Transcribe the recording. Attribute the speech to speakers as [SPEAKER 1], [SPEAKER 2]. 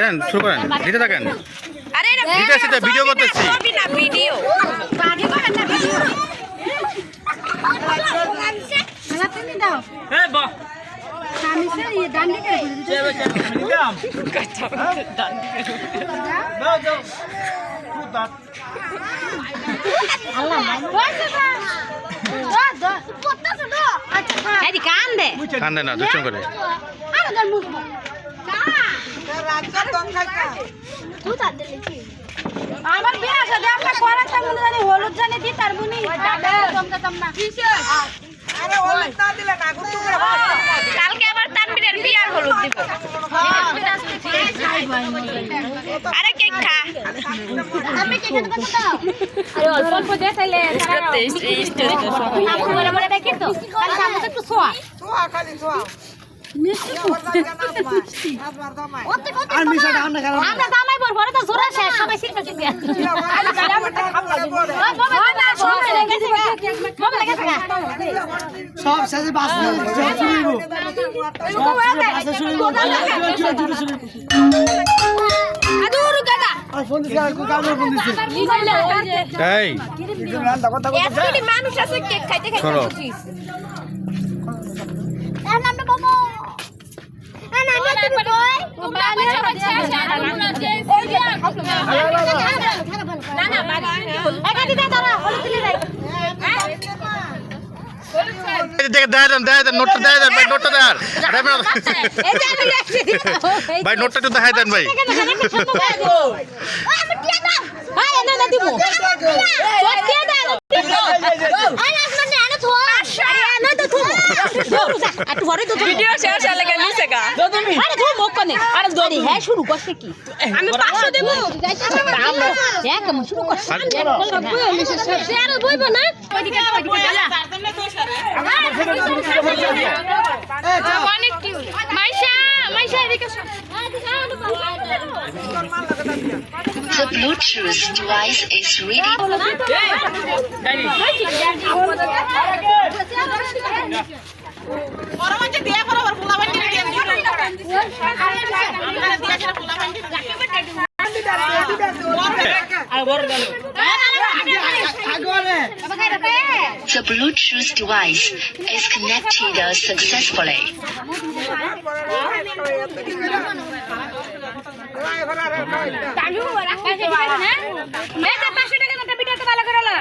[SPEAKER 1] দেন শুরু করেন দিতে থাকেন
[SPEAKER 2] আরে এটা
[SPEAKER 1] দিতেছি তো ভিডিও করতেছি
[SPEAKER 2] ছবি না ভিডিও বাড়ি করেন না ভিডিও খালা তুমি দাও
[SPEAKER 3] এই বাহ
[SPEAKER 2] আমি স্যার এই ডান্ডি করে দিতে
[SPEAKER 3] নিলাম
[SPEAKER 2] ডান্ডি
[SPEAKER 3] দাও দাও দাও
[SPEAKER 2] আল্লাহ বসে দাও দাও পড়তাছ দাও আচ্ছা এই কান দে
[SPEAKER 1] কান্দে না দুষ্টুম করে
[SPEAKER 2] আরে দল মুছবো আমার বিয়ে আছে আমরা করা থাকলে জানি হলুদ জানি দি তার বুনি দমদাম না
[SPEAKER 4] আরে হলুদ না দিলে না গুতু করে
[SPEAKER 2] কালকে আবার তানবীরের বিয়ার হলুদ দিব আরে কেক খা আমি কেক কত দাও আরে অল্প অল্প দে তাইলে স্টোরি তো সব আমি বলে বলে দেখি তো তাহলে সামনে একটু সোয়া
[SPEAKER 4] সোয়া খালি সোয়া
[SPEAKER 2] মিষ্টি
[SPEAKER 4] আপনার দামাই
[SPEAKER 3] আর মিশাটা আমরা খারাপ
[SPEAKER 2] আমরা দামাই পর পরে তো জোরা শেষ সবাই সিট করতে দিয়া
[SPEAKER 3] সব শেষে বাস শুরু
[SPEAKER 2] আদুর গাদা
[SPEAKER 3] আর ফোন দিছে আর কামড় ফোন দিছে
[SPEAKER 1] এই
[SPEAKER 2] এসলি মানুষ আছে কেক খাইতে
[SPEAKER 1] সরো।
[SPEAKER 2] খাইতে আমরা বাবা
[SPEAKER 1] দেন নোটটা দেন ভাই নোটটা দেন ভাই নোটটা একটু দেখাই দেন ভাই
[SPEAKER 2] ভিডিও শেয়ার চলে গেল নিচে গা আরে তুই মুখ কোনে আরে দড়ি হ্যাঁ শুরু করতে কি আমি 500 দেব হ্যাঁ কেমন শুরু করছ শেয়ার বইবো না ওইদিকে অনেক কিউ মাইশা এদিকে
[SPEAKER 5] The Bluetooth device is ready.
[SPEAKER 4] পরমাজে দিয়া বরাবর ফুলা বান্ডি দিয়া
[SPEAKER 3] আর বড় গেল
[SPEAKER 5] The Bluetooth device is connected successfully.
[SPEAKER 2] টাঙ্গু রাখতে পারে না এই 500 টাকা নোটটা ভিডিওতে ভালো করে লো